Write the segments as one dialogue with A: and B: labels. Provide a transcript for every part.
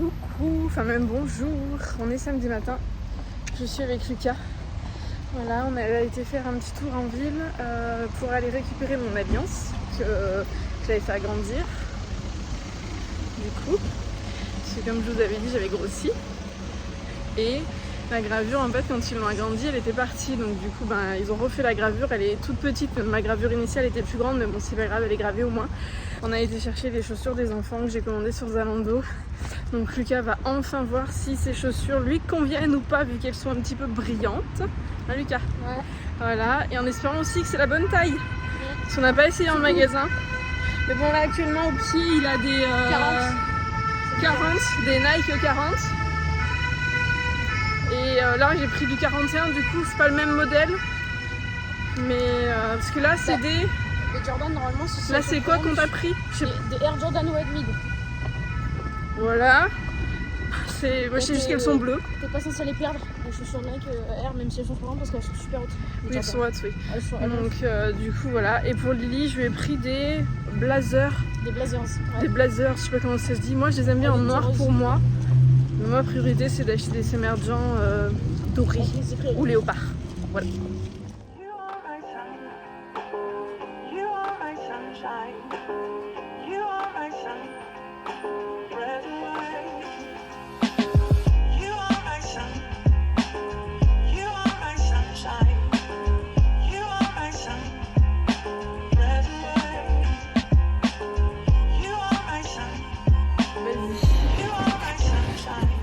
A: Coucou, enfin même bonjour, on est samedi matin, je suis avec Lucas. Voilà, on a été faire un petit tour en ville pour aller récupérer mon alliance que j'avais fait agrandir. Du coup, parce que comme je vous avais dit, j'avais grossi. Et la gravure, en fait, quand ils l'ont agrandie, elle était partie. Donc du coup, ils ont refait la gravure, elle est toute petite. Ma gravure initiale était plus grande, mais bon, c'est pas grave, elle est gravée au moins. On a été chercher les chaussures des enfants que j'ai commandées sur Zalando. Donc Lucas va enfin voir si ces chaussures lui conviennent ou pas, vu qu'elles sont un petit peu brillantes. Hein Lucas? Ouais. Voilà, et en espérant aussi que c'est la bonne taille. Parce qu'on n'a pas essayé en magasin. Mais bon, là actuellement au pied, il a des 40, des Nike 40. Et là j'ai pris du 41, du coup c'est pas le même modèle. Mais parce que là c'est des
B: Jordan, normalement c'est
A: là c'est quoi qu'on t'a pris?
B: Des Air Jordan Wide Mid.
A: Voilà. Moi je sais juste qu'elles sont bleues.
B: T'es pas censé les perdre, les chaussures Nike Air, même si elles sont trop grandes parce qu'elles sont super hautes.
A: Oui, elles sont hautes, oui.
B: Donc
A: du coup voilà. Et pour Lily, je lui ai pris des blazers.
B: Des blazers. Ouais.
A: Des blazers, je sais pas comment ça se dit. Moi je les aime bien en noir pour moi. Mais ma priorité c'est d'acheter des émergents dorés ou léopard. Voilà.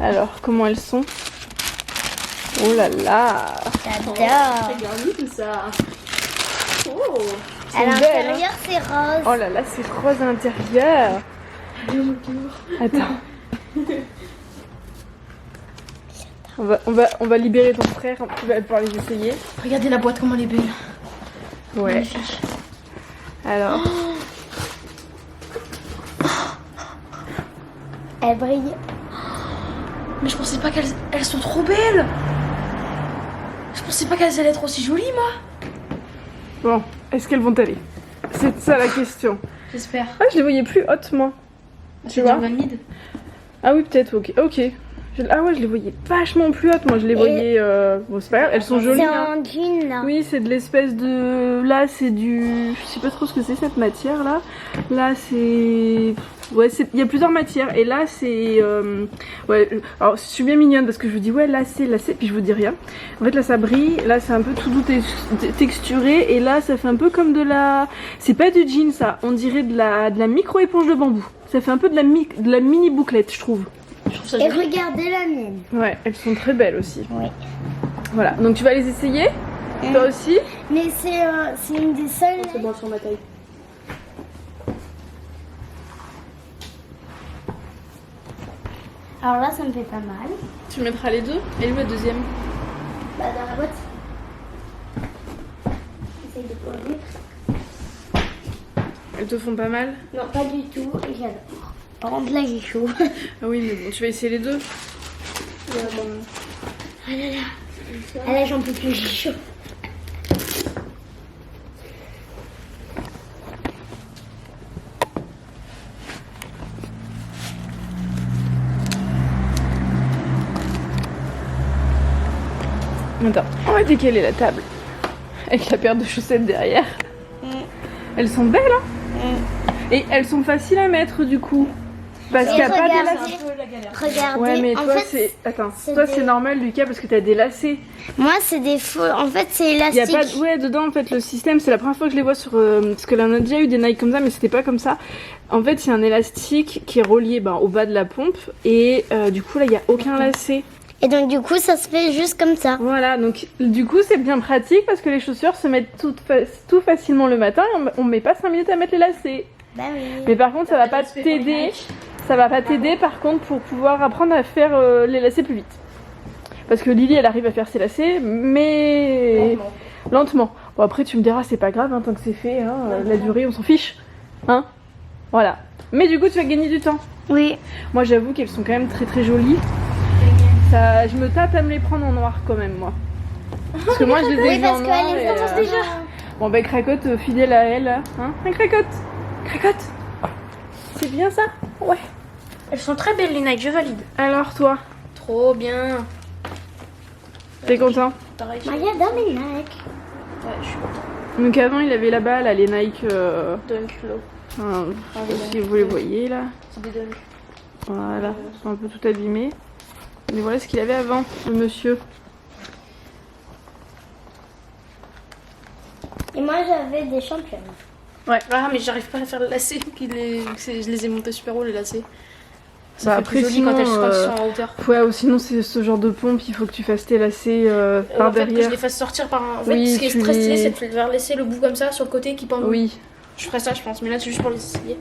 A: Alors, comment elles sont? Oh là là!
C: J'adore!
B: C'est garni tout ça! Oh!
C: À l'intérieur, c'est rose.
A: Oh là là, c'est rose à l'intérieur! Attends. On va libérer ton frère, tu vas pouvoir les essayer.
B: Regardez la boîte, comment elle est belle!
A: Ouais.
B: Magnifique!
A: Alors.
C: Elle brille.
B: Mais je pensais pas qu'elles sont trop belles. Je pensais pas qu'elles allaient être aussi jolies, moi.
A: Bon, est-ce qu'elles vont aller? C'est ça la question.
B: J'espère.
A: Ah, je les voyais plus hautes, moi. Tu vois?
B: Mid.
A: Ah oui, peut-être, ok. Ah ouais, je les voyais vachement plus hautes. Moi, je les voyais... Bon, c'est pas grave, elles sont jolies.
C: C'est
A: hein.
C: en jean, là.
A: Oui, c'est de l'espèce de... Là, c'est du... Je sais pas trop ce que c'est, cette matière-là. Là, c'est... Ouais, il y a plusieurs matières. Et là, c'est... Ouais, alors, je suis bien mignonne parce que je vous dis, ouais, là, c'est... Puis je vous dis rien. En fait, là, ça brille. Là, c'est un peu tout doux texturé. Et là, ça fait un peu comme de la... C'est pas du jean, ça. On dirait de la micro-éponge de bambou. Ça fait un peu de la mini bouclette, je trouve.
B: Je trouve ça
C: Et
B: joli.
C: regardez la mienne.
A: Ouais, elles sont très belles aussi.
C: Oui.
A: Voilà, donc tu vas les essayer? Toi aussi?
C: Mais c'est une des seules.
B: C'est bon sur ma taille.
C: Alors là, ça me fait pas mal.
A: Tu mettras les deux? Et où la deuxième?
C: Bah, dans la boîte. J'essaye de poser.
A: Elles te font pas mal?
C: Non, pas du tout. Et j'adore. Par contre, là, j'ai chaud.
A: Ah oui, mais bon, tu vas essayer les deux?
C: Ah là là. Ah là, j'en peux plus, j'ai chaud.
A: Attends, on va décaler la table. Avec la paire de chaussettes derrière. Elles sont belles, hein? Et elles sont faciles à mettre, du coup. Parce qu'il n'y a pas d'élastique.
C: Regardez.
A: Ouais, mais
C: en
A: toi,
C: fait,
A: c'est... Attends,
C: c'est
A: toi,
C: des-
A: c'est normal, Lucas, parce que t'as des lacets.
C: Moi, c'est des faux. En fait, c'est
A: Il y a
C: élastique.
A: pas de... Ouais, dedans, en fait, le système, c'est la première fois que je les vois sur... Parce que là, on a déjà eu des Nike comme ça, mais c'était pas comme ça. En fait, c'est un élastique qui est relié au bas de la pompe. Et du coup, là, il n'y a aucun lacet.
C: Et donc, du coup, ça se fait juste comme ça.
A: Voilà, donc du coup, c'est bien pratique parce que les chaussures se mettent tout facilement le matin et on met pas 5 minutes à mettre les lacets.
C: Bah oui.
A: Mais par contre, ça va pas t'aider. Ça va pas t'aider par contre pour pouvoir apprendre à faire les lacets plus vite. Parce que Lily, elle arrive à faire ses lacets, mais lentement. Bon, après, tu me diras, c'est pas grave, hein, tant que c'est fait, hein, la durée, on s'en fiche. Hein? Voilà. Mais du coup, tu vas gagner du temps.
C: Oui.
A: Moi, j'avoue qu'elles sont quand même très très jolies. Ça, je me tâte à me les prendre en noir quand même, moi. Parce que moi, je les ai
C: Oui,
A: vues
C: parce
A: en noir.
C: qu'elle
A: et,
C: est commence déjà.
A: Bon, bah, Cracotte, fidèle à elle. Hein, un Cracotte. Cracotte. C'est bien ça? Ouais.
B: Elles sont très belles les Nike, je valide.
A: Alors toi,
B: Trop bien.
A: t'es content?
B: Pareil.
C: Moi j'adore les Nike.
B: Ouais, je suis contente.
A: Donc avant il avait là-bas là, les Nike,
B: Dunk low.
A: enfin,
B: Ah, oui,
A: si vous les voyez là,
B: C'est des Dunk.
A: voilà, ils sont un peu tout abîmés. Mais voilà ce qu'il avait avant, le monsieur.
C: Et moi j'avais des championnes.
B: Ouais. Ah, mais j'arrive pas à faire le lacet. Je les ai montés super haut les lacets. Ça
A: Bah
B: fait
A: après
B: plus joli
A: sinon,
B: quand elles sont en hauteur.
A: ouais, ou sinon c'est ce genre de pompe, il faut que tu fasses tes lacets par
B: En fait, que je
A: derrière.
B: les fasse sortir par un. En fait,
A: Oui,
B: ce qui est
A: tu
B: très stylé,
A: les-
B: c'est de faire laisser le bout comme ça sur le côté qui pend.
A: Oui,
B: Je ferais ça, je pense. Mais là, c'est juste pour les essayer.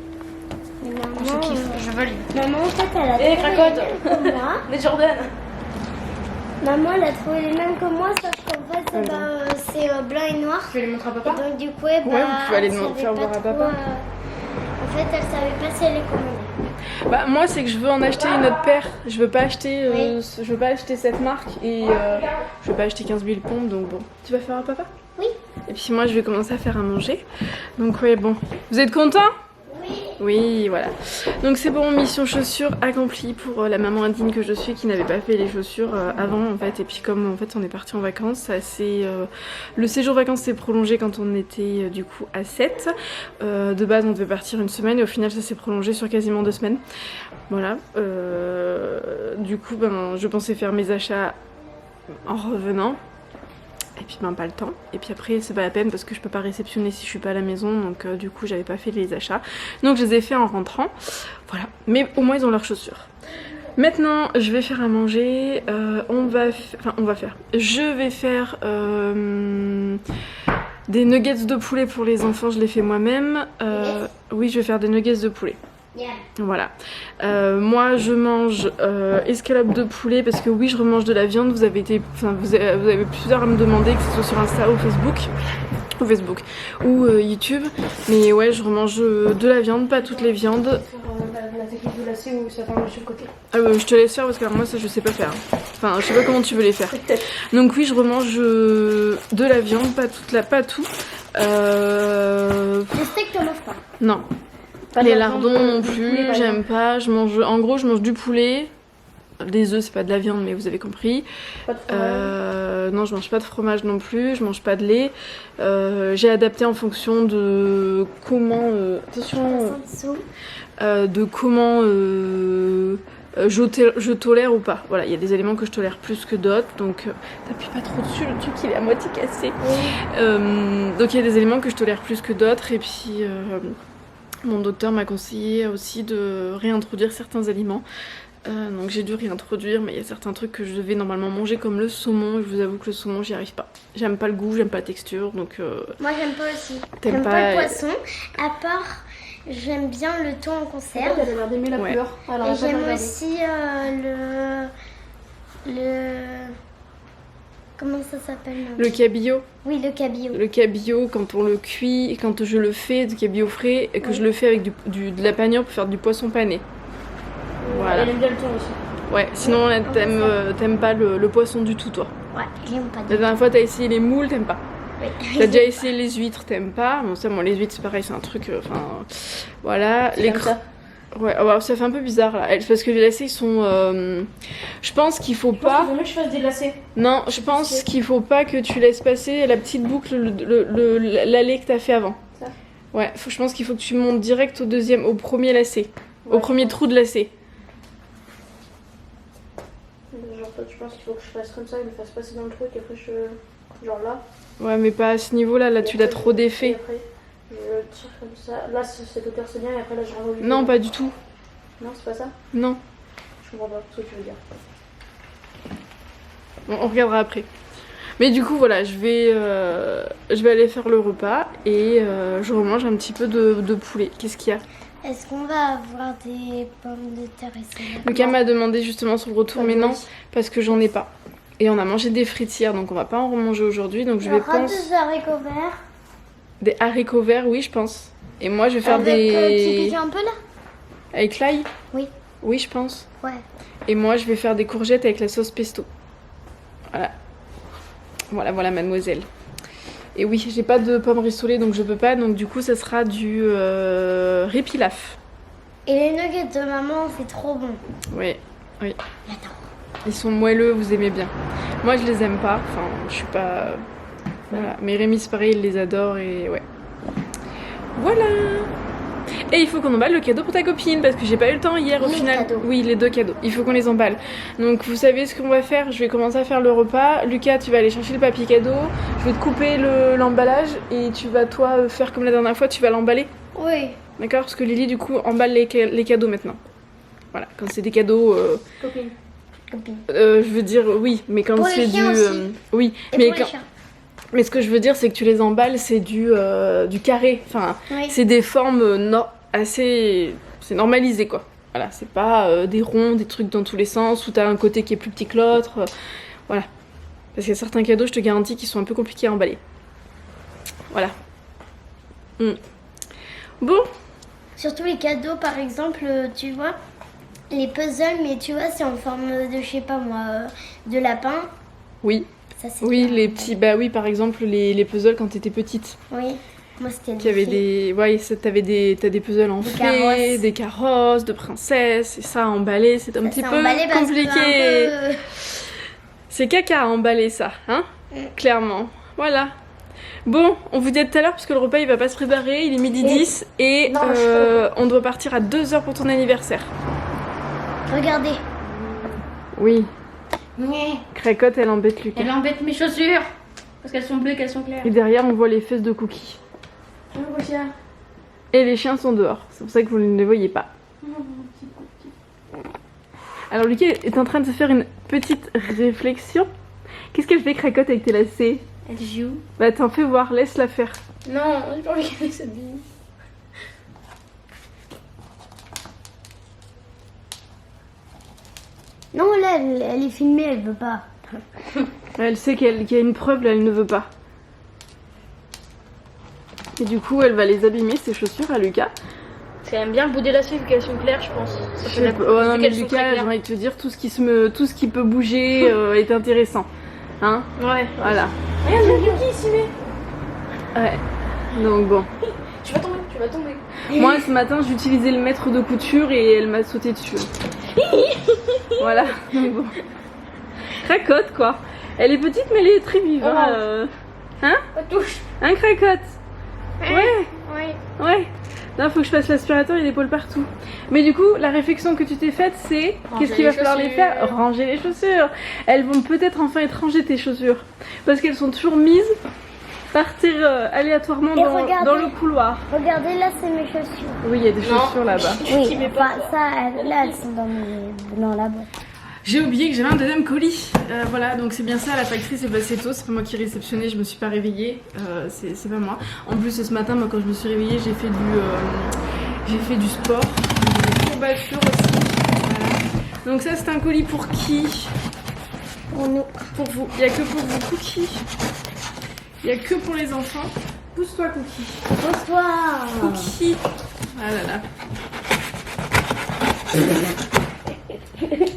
C: Mais
B: Je
C: maman,
B: kiffe, je valide.
C: maman en fait elle a
B: Eh,
C: trouvé
B: cracotte.
C: les mêmes que moi.
B: Les Jordan.
C: Maman elle a trouvé les mêmes que moi sauf qu'en fait c'est blanc et noir.
B: Tu veux les montrer à
C: Et
B: papa?
C: donc du coup
A: vous pouvez aller
C: elle
A: demander-
C: savait
A: faire
C: pas
A: voir à
C: trop,
A: papa.
C: en fait elle savait pas si elle les commandait.
A: bah moi c'est que je veux en acheter une autre paire. Je veux pas acheter,
C: Oui.
A: je veux pas acheter cette marque et je veux pas acheter 15 000 pompes donc bon. Tu vas faire à papa?
C: Oui.
A: Et puis moi je vais commencer à faire à manger. Donc ouais bon. Vous êtes contents? Oui, voilà. Donc c'est bon, mission chaussures accomplie pour la maman indigne que je suis qui n'avait pas fait les chaussures avant en fait. Et puis comme en fait on est parti en vacances, ça le séjour vacances s'est prolongé quand on était du coup à 7. De base on devait partir une semaine et au final ça s'est prolongé sur quasiment 2 semaines. Voilà. Du coup ben, je pensais faire mes achats en revenant. Et puis ben pas le temps. Et puis après c'est pas la peine parce que je peux pas réceptionner si je suis pas à la maison. Donc du coup j'avais pas fait les achats. Donc je les ai fait en rentrant. Voilà. Mais au moins ils ont leurs chaussures. Maintenant je vais faire à manger. Je vais faire des nuggets de poulet pour les enfants. Je les fais moi-même. Oui je vais faire des nuggets de poulet.
C: Yeah.
A: Voilà. Moi je mange escalope de poulet parce que oui je remange de la viande. Vous avez plusieurs à me demander que ce soit sur Insta ou Facebook ou YouTube. Mais ouais je remange de la viande, pas toutes les viandes.
B: La technique de lacet où ça ferme sur le côté.
A: Je te laisse faire parce que alors, moi ça je sais pas faire. Enfin je sais pas comment tu veux les faire. Donc oui je remange de la viande, pas tout.
C: Le steak t'en manges pas.
A: Non.
B: Pas de
A: Les
B: la viande,
A: lardons non
B: du
A: plus,
B: poulet, par
A: j'aime
B: exemple.
A: pas. En gros, je mange du poulet. Des œufs, c'est pas de la viande, mais vous avez compris.
B: Pas de fromage.
A: Non, je mange pas de fromage non plus. Je mange pas de lait. J'ai adapté en fonction de comment. Attention. De comment je tolère ou pas. Voilà, il y a des éléments que je tolère plus que d'autres. Donc, t'appuies pas trop dessus, le truc il est à moitié cassé. Donc, il y a des éléments que je tolère plus que d'autres. Et puis. Mon docteur m'a conseillé aussi de réintroduire certains aliments. Donc j'ai dû réintroduire, mais il y a certains trucs que je devais normalement manger comme le saumon. Et je vous avoue que le saumon, j'y arrive pas. J'aime pas le goût, j'aime pas la texture, donc...
C: Moi j'aime pas aussi.
A: T'aimes
C: J'aime
A: pas-
C: pas le poisson. À part, j'aime bien le thon en conserve.
B: Elle a l'air d'aimer la
A: Ouais.
B: couleur. Alors,
C: Et
B: elle a pas
C: j'aime
B: regardé.
C: aussi le... Comment ça s'appelle non
A: Le cabillaud.
C: Oui, le cabillaud.
A: Le cabillaud, quand on le cuit, quand je le fais, du cabillaud frais, et que je le fais avec de la panure pour faire du poisson pané. Voilà.
B: Elle aime bien le thon aussi.
A: Ouais, sinon t'aimes pas le poisson du tout, toi.
C: Ouais, j'aime pas
A: La
C: du tout.
A: dernière fois t'as essayé les moules, t'aimes pas.
C: Oui.
A: T'as déjà essayé les huîtres, t'aimes pas. Bon ça, moi les huîtres c'est pareil, c'est un truc, enfin... voilà.
B: C'est comme ça.
A: Ouais, ouais, ça fait un peu bizarre là, parce que les lacets ils sont... Je pense qu'il faut
B: Je pense
A: pas...
B: qu'il vaut mieux que je fasse des lacets.
A: Non, je pense qu'il faut pas que tu laisses passer la petite boucle, l'allée que t'as fait avant.
B: Ça.
A: Ouais, je pense qu'il faut que tu montes direct au premier lacet, au
B: Ouais,
A: premier
B: je pense.
A: trou de lacet.
B: Genre, toi, tu penses qu'il faut que je fasse comme ça, que je le fasse passer dans le truc, et après je. Genre là.
A: Ouais, mais pas à ce niveau-là, là
B: Et
A: tu l'as
B: après,
A: trop
B: Et
A: défait.
B: après, je tire comme ça. Là, cette hauteur c'est bien, et après là, je renvoie.
A: Non, pas du tout.
B: Non, c'est pas ça.
A: Non.
B: Je comprends pas ce que tu veux dire.
A: Bon, on regardera après. Mais du coup, voilà, je vais aller faire le repas et je remange un petit peu de poulet. Qu'est-ce qu'il y a?
C: Est-ce qu'on va avoir des pommes de terre et salade?
A: Lucas m'a demandé justement sur le retour, mais non, parce que j'en ai pas. Et on a mangé des frites hier, donc on va pas en remanger aujourd'hui. Donc je
C: Il y
A: vais
C: aura
A: pense
C: des haricots verts.
A: des haricots verts, oui, je pense. Et moi, je vais faire
C: Avec qui
A: des
C: pique un peu là?
A: avec l'ail.
C: Oui.
A: Oui, je pense.
C: Ouais.
A: Et moi, je vais faire des courgettes avec la sauce pesto. Voilà. Voilà, voilà, mademoiselle. Et oui, j'ai pas de pommes rissolées, donc je peux pas. Donc du coup, ça sera du riz pilaf.
C: Et les nuggets de maman, c'est trop bon.
A: Oui, oui.
C: Attends.
A: Ils sont moelleux, vous aimez bien. Moi, je les aime pas. Enfin, je suis pas... Voilà. Mais Rémi, c'est pareil, il les adore et ouais. Voilà. Et il faut qu'on emballe le cadeau pour ta copine parce que j'ai pas eu le temps hier au
C: Les
A: final.
C: cadeaux.
A: Oui, les 2 cadeaux. Il faut qu'on les emballe. Donc vous savez ce qu'on va faire. Je vais commencer à faire le repas. Lucas, tu vas aller chercher le papier cadeau. Je vais te couper l'emballage et tu vas toi faire comme la dernière fois. Tu vas l'emballer.
C: Oui.
A: D'accord? Parce que Lily du coup emballe les cadeaux maintenant. Voilà. Quand c'est des cadeaux.
C: Copine.
A: Je veux dire oui, mais quand
C: Pour les
A: c'est du.
C: chiens aussi.
A: Oui,
C: Et
A: mais
C: pour les
A: quand.
C: chiens.
A: Mais ce que je veux dire, c'est que tu les emballes, c'est du carré. Enfin,
C: Oui.
A: c'est des formes assez. C'est normalisé quoi. Voilà, c'est pas des ronds, des trucs dans tous les sens où t'as un côté qui est plus petit que l'autre. Voilà. Parce qu'il y a certains cadeaux, je te garantis, qui sont un peu compliqués à emballer. Voilà. Bon.
C: Surtout les cadeaux, par exemple, tu vois, les puzzles, mais tu vois, c'est en forme de, je sais pas moi, de lapin.
A: Oui.
C: Ça, c'est
A: Oui,
C: bien.
A: les petits. Bah oui, par exemple, les puzzles quand t'étais petite.
C: Oui, moi c'était
A: Qui avait
C: fées.
A: des. Ouais, t'as des puzzles en
C: Des
A: fées,
C: carrosses.
A: des carrosses, de princesses, et ça à emballer, c'est un
C: Ça,
A: petit
C: c'est
A: peu
C: emballé parce que
A: compliqué.
C: un peu-
A: C'est caca à emballer ça, hein? Clairement. Voilà. Bon, on vous dit à tout à l'heure parce que le repas il va pas se préparer, il est midi 10 et
C: Non, je
A: on doit partir à 2h pour ton anniversaire.
C: Regardez.
A: Oui,
B: Mais
A: Cracotte elle embête Lucas.
B: elle embête mes chaussures. Parce qu'elles sont bleues, qu'elles sont claires.
A: Et derrière on voit les fesses de Cookie. Et les chiens sont dehors, c'est pour ça que vous ne les voyez pas. Alors Lucas est en train de se faire une petite réflexion. Qu'est-ce qu'elle fait Cracotte avec tes lacets?
B: Elle joue.
A: Bah t'en fais voir, laisse-la faire.
B: Non, j'ai pas envie qu'elle s'habille.
C: Non, là, elle est filmée, elle veut pas.
A: Elle sait qu'il y a une preuve, là elle ne veut pas. Et du coup elle va les abîmer ses chaussures à Lucas.
B: Parce qu'elle aime bien bouder la suite vu qu'elles sont claires, je pense. Ça
A: Je
B: fait
A: sais
B: la-
A: pas. Oh, non,
B: vu
A: mais
B: qu'elles sont très
A: Lucas, j'ai
B: claires.
A: envie de te dire, tout ce qui peut bouger est intéressant. Hein?
B: Ouais.
A: Voilà.
B: Regarde, il y a Cookie ici, mais.
A: Ouais. Donc bon.
B: Tu vas tomber, tu vas tomber.
A: Moi ce matin j'utilisais le mètre de couture et elle m'a sauté dessus. Voilà. Donc bon. Cracotte quoi. Elle est petite mais elle est très vive. Hein,
B: Pas de touche.
A: hein Cracotte? Ouais.
B: Oui.
A: Ouais. Non, faut que je fasse l'aspirateur, il y a des poils partout. Mais du coup, la réflexion que tu t'es faite, c'est
B: Ranger
A: qu'est-ce qu'il va
B: les
A: falloir les
B: chaussures.
A: faire? Ranger les chaussures. Elles vont peut-être enfin être rangées tes chaussures. Parce qu'elles sont toujours mises partir aléatoirement
C: Et regardez.
A: dans le couloir.
C: Regardez, là, c'est mes chaussures.
A: Oui, il y a des chaussures là-bas.
C: Oui, enfin, ça, là, elles sont dans la boîte.
A: J'ai oublié que j'avais un deuxième colis. Voilà, donc c'est bien ça, la factrice est passée tôt. C'est pas moi qui ai réceptionné, je me suis pas réveillée. C'est pas moi. En plus, ce matin, moi, quand je me suis réveillée, j'ai fait du sport. J'ai des courbatures aussi. Voilà. Donc ça, c'est un colis pour qui?
C: Pour nous.
A: Pour vous. Il y a que pour vous, Cookie. Il y a que pour les enfants. Pousse-toi, Cookie.
C: Bonsoir.
A: Cookie. Ah là là.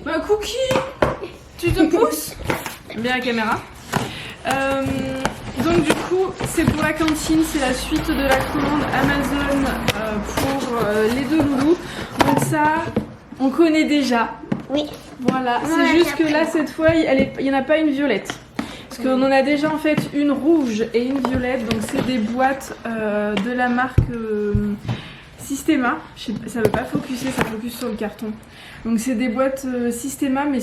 A: Bah Cookie, tu te pousses. Bien la caméra. Donc du coup, c'est pour la cantine, c'est la suite de la commande Amazon pour les 2 loulous. Donc ça, on connaît déjà.
C: Oui.
A: Voilà,
C: On
A: c'est
C: l'a
A: juste que
C: déjà
A: là,
C: pris.
A: cette fois, il n'y en a pas une violette. Parce qu'on en a déjà en fait une rouge et une violette. Donc c'est des boîtes de la marque Systema. Je sais pas, ça ne veut pas focuser, ça focus sur le carton. Donc c'est des boîtes Systema mais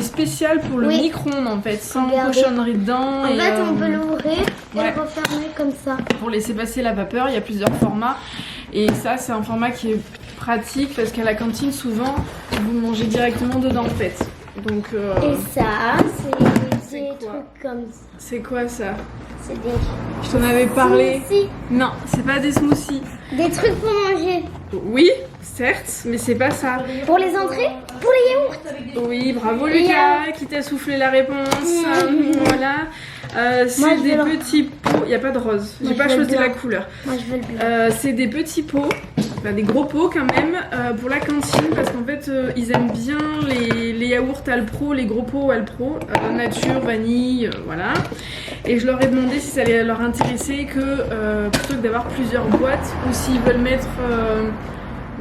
A: spéciales pour le
C: Oui.
A: micro-ondes en fait, sans
C: Regardez.
A: cochonnerie dedans.
C: En
A: et,
C: fait, on peut l'ouvrir et
A: ouais.
C: le refermer comme ça.
A: pour laisser passer la vapeur, il y a plusieurs formats. Et ça, c'est un format qui est pratique parce qu'à la cantine, souvent, vous mangez directement dedans en fait. Donc,
C: Et ça, c'est des
A: quoi
C: trucs comme ça.
A: c'est quoi ça?
C: C'est des
A: Je t'en avais parlé.
C: smoothies.
A: Non, c'est pas des smoothies.
C: Des trucs pour manger.
A: Oui, certes, mais c'est pas ça.
C: Pour les entrées. Pour les yaourts.
A: Oui, bravo
C: Et
A: Lucas, qui t'a soufflé la réponse. Voilà. C'est
C: Moi, je
A: des
C: veux le-
A: petits pots. Il n'y a pas de rose. J'ai
C: Moi,
A: pas
C: je veux le
A: choisi la
C: blanc.
A: couleur.
C: Moi, je veux le blanc.
A: C'est des petits pots Enfin, des gros pots quand même pour la cantine parce qu'en fait ils aiment bien les yaourts Alpro, les gros pots Alpro, nature, vanille, voilà. Et je leur ai demandé si ça allait leur intéresser que plutôt que d'avoir plusieurs boîtes ou s'ils veulent mettre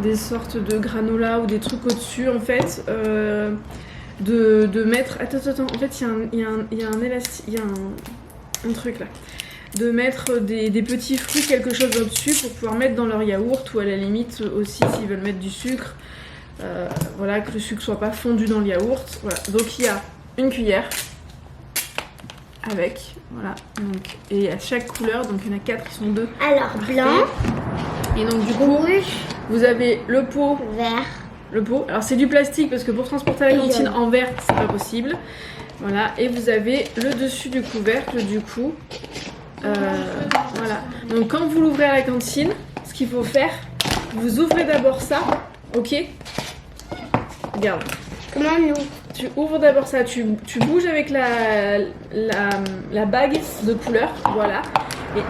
A: des sortes de granola ou des trucs au-dessus en fait, de mettre... Attends, en fait il y a un élastique, il y a un truc là. De mettre des petits fruits, quelque chose au-dessus pour pouvoir mettre dans leur yaourt ou à la limite aussi s'ils veulent mettre du sucre. Voilà, que le sucre soit pas fondu dans le yaourt. Voilà. Donc il y a une cuillère avec, voilà. Donc, et à chaque couleur, donc il y en a 4 qui sont 2.
C: Alors blanc.
A: Et donc du coup,
C: rouge,
A: vous avez le pot.
C: vert.
A: Le pot. Alors c'est du plastique parce que pour transporter à la cantine
C: jaune.
A: en verre, c'est pas possible. Voilà. Et vous avez le dessus du couvercle du coup. Voilà. Donc quand vous l'ouvrez à la cantine, ce qu'il faut faire, vous ouvrez d'abord ça, ok? Regarde.
C: Comment nous?
A: Tu ouvres d'abord ça, tu bouges avec la bague de couleur, voilà. Et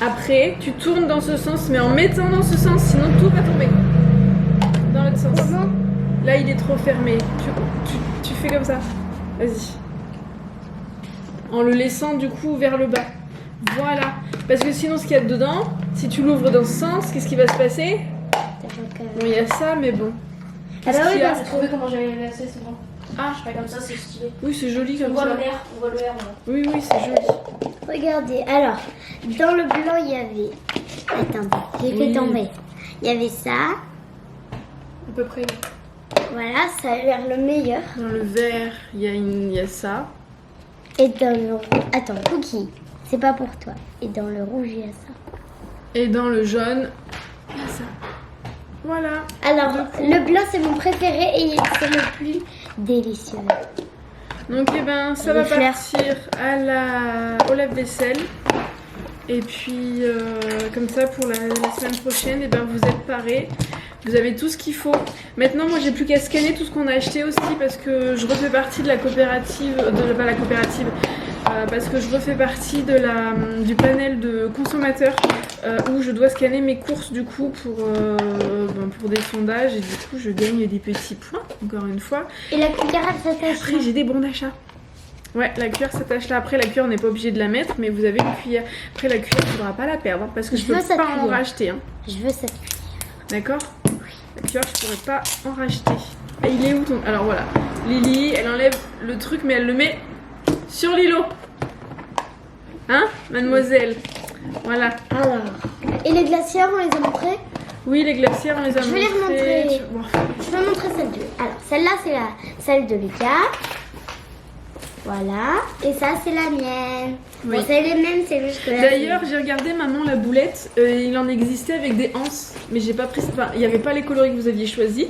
A: après, tu tournes dans ce sens, mais en mettant dans ce sens, sinon tout va tomber. Dans l'autre sens.
C: Comment?
A: Là, il est trop fermé. Tu fais comme ça. Vas-y. En le laissant du coup vers le bas. Voilà. Parce que sinon, ce qu'il y a dedans, si tu l'ouvres dans ce sens, qu'est-ce qui va se passer? Bon, il y a ça, mais bon.
C: Ah bah oui,
B: J'ai trouvé comment j'avais versé, c'est bon.
A: Ah,
B: Je fais comme ça, c'est stylé.
A: oui, c'est joli
B: On
A: comme
B: voit
A: ça.
B: le vert, on voit le vert.
A: Oui, c'est joli.
C: regardez. Alors, dans le blanc, il y avait... Attendez, j'ai fait
A: Oui.
C: tomber. Il y avait ça.
A: À peu près.
C: Voilà, ça a l'air le meilleur.
A: Dans le vert, il y a ça.
C: Et dans le rouge... Attends, Cookie, c'est pas pour toi. Et dans le rouge, il y a ça.
A: Et dans le jaune, il y a ça. Voilà.
C: Alors, le blanc, c'est mon préféré et c'est le plus délicieux.
A: Donc, eh ben, ça
C: Les
A: va
C: fleurs.
A: partir au lave-vaisselle. Et puis, comme ça, pour la semaine prochaine, eh ben, vous êtes parés. Vous avez tout ce qu'il faut. Maintenant, moi, j'ai plus qu'à scanner tout ce qu'on a acheté aussi parce que je refais partie de la coopérative, pas la coopérative, parce que je refais partie du panel de consommateurs où je dois scanner mes courses du coup pour des sondages et du coup, je gagne des petits points, encore une fois.
C: Et la cuillère, elle s'attache.
A: Après, j'ai des bons d'achat. Ouais, la cuillère s'attache là. Après, la cuillère, on n'est pas obligé de la mettre, mais vous avez une cuillère. Après, la cuillère, il ne faudra pas la perdre hein, parce que je
C: Je
A: peux
C: veux cette
A: pas en
C: cuillère.
A: racheter. Hein.
C: Je veux cette cuillère.
A: D'accord? La cuillère, je pourrais pas en racheter. Et il est où ton... Alors voilà, Lily, elle enlève le truc, mais elle le met sur l'îlot. Hein, mademoiselle? Voilà.
C: Alors, et les glacières, on les a montrées?
A: Oui, les glacières, on les a
C: Je vais les
A: montrées.
C: remontrer.
A: Bon.
C: Je vais montrer celle de... Alors, celle-là, c'est celle de Lucas. Voilà. Et ça, c'est la mienne.
A: Oui.
C: Bon, c'est les mêmes, c'est juste que là,
A: D'ailleurs, j'ai regardé maman la boulette. Il en existait avec des anses, mais j'ai pas pris. Enfin, il n'y avait pas les coloris que vous aviez choisis,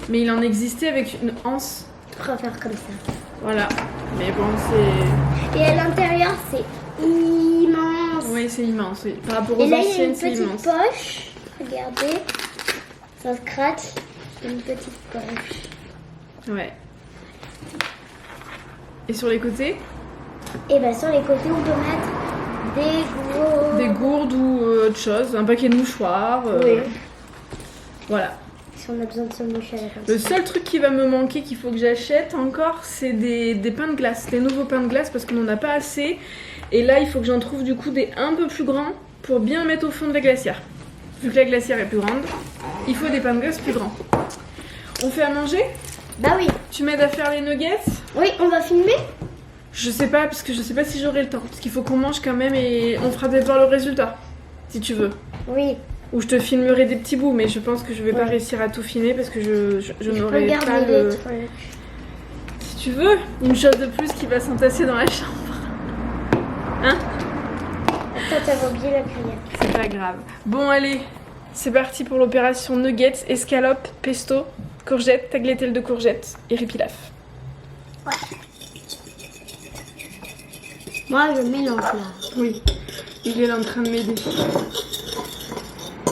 A: mais il en existait avec une anse.
C: je préfère comme ça.
A: Voilà. Mais bon, c'est.
C: Et à l'intérieur, c'est immense.
A: Oui, c'est immense. Oui. Par rapport aux
C: Et là, il y a
A: anciennes,
C: une
A: c'est
C: petite
A: immense.
C: poche. Regardez. Ça scratch. Une petite poche.
A: Ouais. Et sur les côtés?
C: Et bien, sur les côtés, on peut mettre des gros...
A: Des gourdes ou autre chose, un paquet de mouchoirs.
C: Oui.
A: Voilà.
C: Si on a besoin de se moucher à la
A: Le seul truc qui va me manquer, qu'il faut que j'achète encore, c'est des pains de glace, des nouveaux pains de glace parce qu'on n'en a pas assez. Et là, il faut que j'en trouve du coup des un peu plus grands pour bien mettre au fond de la glacière. Vu que la glacière est plus grande, il faut des pains de glace plus grands. On fait à manger?
C: Bah oui.
A: Tu m'aides à faire les nuggets?
C: Oui, on va filmer.
A: Je sais pas, parce que je sais pas si j'aurai le temps. Parce qu'il faut qu'on mange quand même et on fera peut-être voir le résultat, si tu veux.
C: Oui.
A: Ou je te filmerai des petits bouts, mais je pense que je vais pas
C: Ouais.
A: réussir à tout filmer parce que je n'aurai
C: Regarde
A: pas
C: les
A: le...
C: trucs.
A: Si tu veux, une chose de plus qui va s'entasser dans la chambre. Hein?
C: Attends, t'avais oublié la cuillère.
A: C'est pas grave. Bon, allez, c'est parti pour l'opération nuggets, escalope, pesto, courgettes, tagliatelle de courgettes et ripilaf.
C: Moi, je mélange là.
A: Oui, il est là en train de m'aider.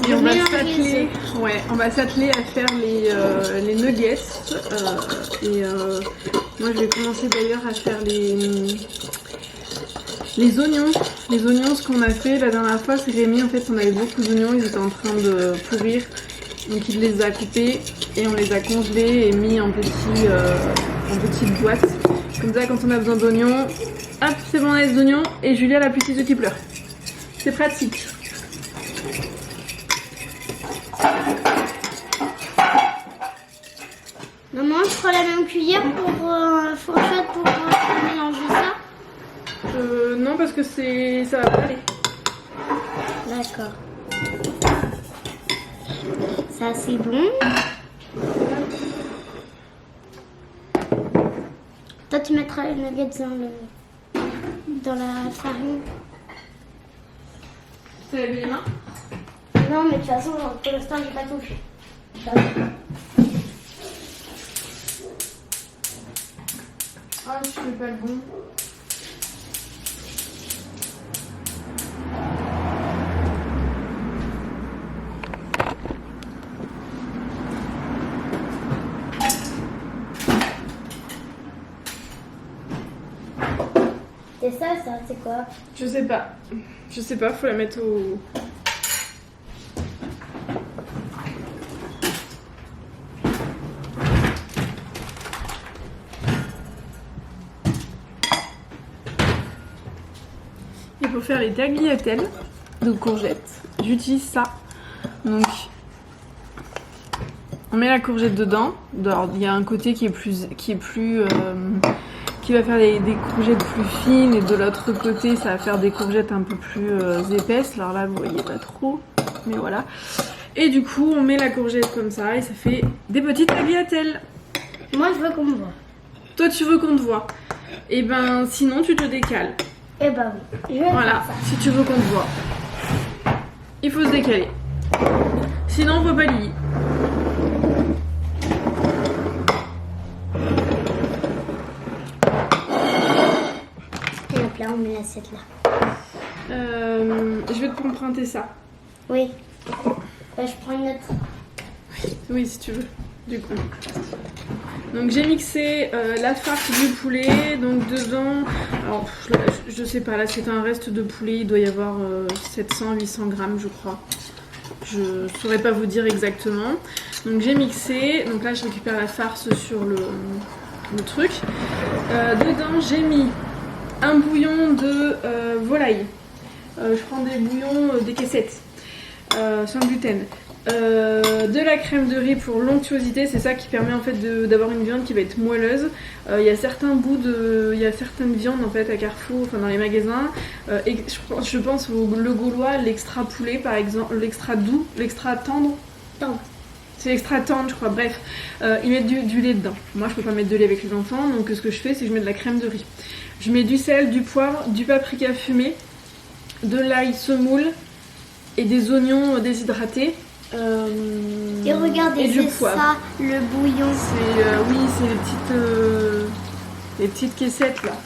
A: Et
C: Je
A: on va
C: mélange
A: s'atteler, ouais, on va s'atteler à faire les nuggets. Moi, je vais commencer d'ailleurs à faire les oignons Les oignons, ce qu'on a fait la dernière fois, c'est Rémi, en fait, on avait beaucoup d'oignons, ils étaient en train de pourrir. Donc il les a coupés et on les a congelés et mis en petites boîtes. Comme ça, quand on a besoin d'oignons, hop, c'est bon, on a les oignons. Et Julia, la petite yeux qui pleure. C'est pratique.
C: Maman, je prends la même cuillère pour fourchette pour mélanger ça.
A: Non, parce que ça va pas aller.
C: D'accord. Ça c'est bon. Toi tu mettras les nuggets dans la farine.
A: T'as lavé les mains?
C: Non mais de toute façon pour l'instant j'ai pas touché.
A: Ah, je fais pas le bon.
C: C'est ça, c'est quoi?
A: Je sais pas. Je sais pas, faut la mettre au... Et pour faire les tagliatelles de courgettes, j'utilise ça. Donc, on met la courgette dedans. Il y a un côté qui va faire des courgettes plus fines et de l'autre côté ça va faire des courgettes un peu plus épaisses. Alors là vous voyez pas trop, mais voilà. Et du coup on met la courgette comme ça et ça fait des petites tagliatelles.
C: Moi je veux qu'on me voit.
A: Toi tu veux qu'on te voit. Et ben sinon tu te décales.
C: Eh ben oui, je vais
A: Voilà,
C: faire ça.
A: si tu veux qu'on te voit. Il faut se décaler. Sinon on voit pas Lily.
C: Là on met l'assiette là.
A: Je vais te emprunter ça.
C: Oui. Je prends une autre.
A: Oui, si tu veux, du coup. Donc j'ai mixé la farce du poulet, donc dedans, alors je sais pas, là c'est un reste de poulet, il doit y avoir 700-800 grammes je crois. Je saurais pas vous dire exactement. Donc j'ai mixé, donc là je récupère la farce sur le truc. Dedans j'ai mis un bouillon de volaille. Je prends des bouillons, des caissettes, sans gluten. De la crème de riz pour l'onctuosité, c'est ça qui permet en fait d'avoir une viande qui va être moelleuse. Il y a certaines viandes en fait à Carrefour, enfin dans les magasins. Et je pense le gaulois, l'extra poulet par exemple, l'extra doux, l'extra tendre. C'est l'extra tendre, je crois. Bref, ils mettent du lait dedans. Moi, je peux pas mettre de lait avec les enfants, donc ce que je fais, c'est que je mets de la crème de riz. Je mets du sel, du poivre, du paprika fumé, de l'ail semoule et des oignons déshydratés.
C: Et regardez, c'est ça, le bouillon.
A: Oui, c'est les petites caissettes là.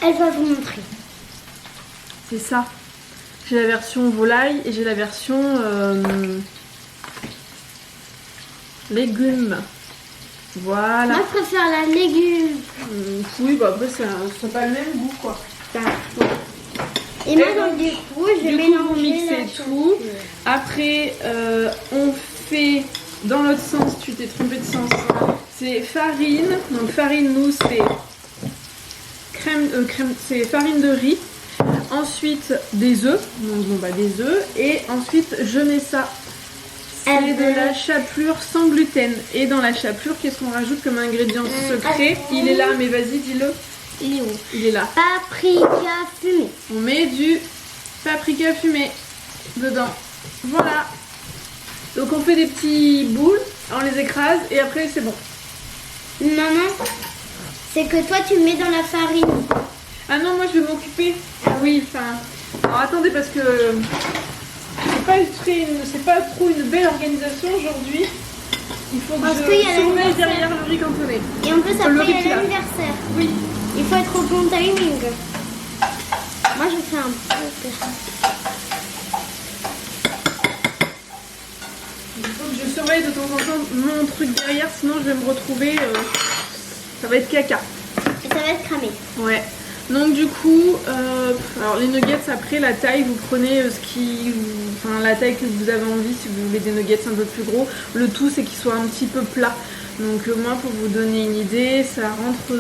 C: Elle va vous montrer.
A: C'est ça. J'ai la version volaille et j'ai la version légumes. Voilà.
C: Moi, je préfère la légume.
A: Oui, bah après, ça n'a pas le même goût quoi.
C: Et moi, donc, du coup, je vais mélanger
A: mixer tout. Après, on fait dans l'autre sens, tu t'es trompé de sens. C'est farine. Donc, farine, nous, c'est c'est farine de riz. Ensuite, des œufs. Donc, bon, bah, des œufs. Et ensuite, je mets ça. C'est de la chapelure sans gluten. Et dans la chapelure, qu'est-ce qu'on rajoute comme ingrédient secret? Il est là, mais vas-y, dis-le.
C: Il est où?
A: Il est là.
C: Paprika fumé.
A: On met du paprika fumé dedans. Voilà. Donc on fait des petits boules, on les écrase et après c'est bon.
C: Maman, c'est que toi tu mets dans la farine.
A: Ah non, moi je vais m'occuper. Oui, enfin. Alors attendez parce que c'est pas trop une belle organisation aujourd'hui. Il faut que je surveille derrière le riz cantonné.
C: Et en plus après il y a l'anniversaire.
A: Oui.
C: Il faut être au bon timing. Moi je fais un peu.
A: Il faut que je surveille de temps en temps mon truc derrière, sinon je vais me retrouver. Ça va être caca.
C: Et ça va être cramé.
A: Ouais. Donc du coup, alors les nuggets après la taille, vous prenez la taille que vous avez envie si vous voulez des nuggets un peu plus gros. Le tout c'est qu'ils soient un petit peu plats. Donc moi pour vous donner une idée, ça rentre,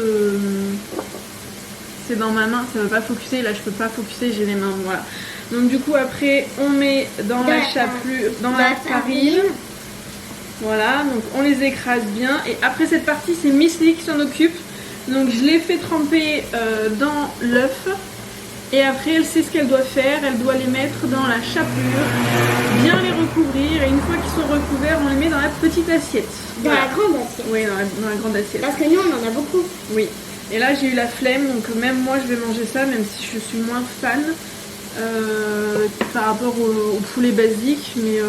A: c'est dans ma main, ça ne veut pas focuser, là je peux pas focuser, j'ai les mains, voilà. Donc du coup après on met dans la chapelure, dans la farine. Voilà, donc on les écrase bien et après cette partie c'est Miss Lee qui s'en occupe. Donc je l'ai fait tremper dans l'œuf et après elle sait ce qu'elle doit faire, elle doit les mettre dans la chapelure, bien les recouvrir et une fois qu'ils sont recouverts on les met dans la petite assiette.
C: Dans la grande assiette.
A: Oui, dans la grande assiette.
C: Parce que nous on en a beaucoup.
A: Oui, et là j'ai eu la flemme donc même moi je vais manger ça même si je suis moins fan par rapport au poulet basique mais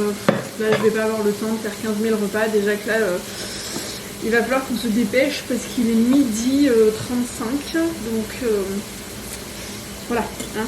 A: là je vais pas avoir le temps de faire 15 000 repas, déjà que là il va falloir qu'on se dépêche parce qu'il est 12h35 donc voilà hein.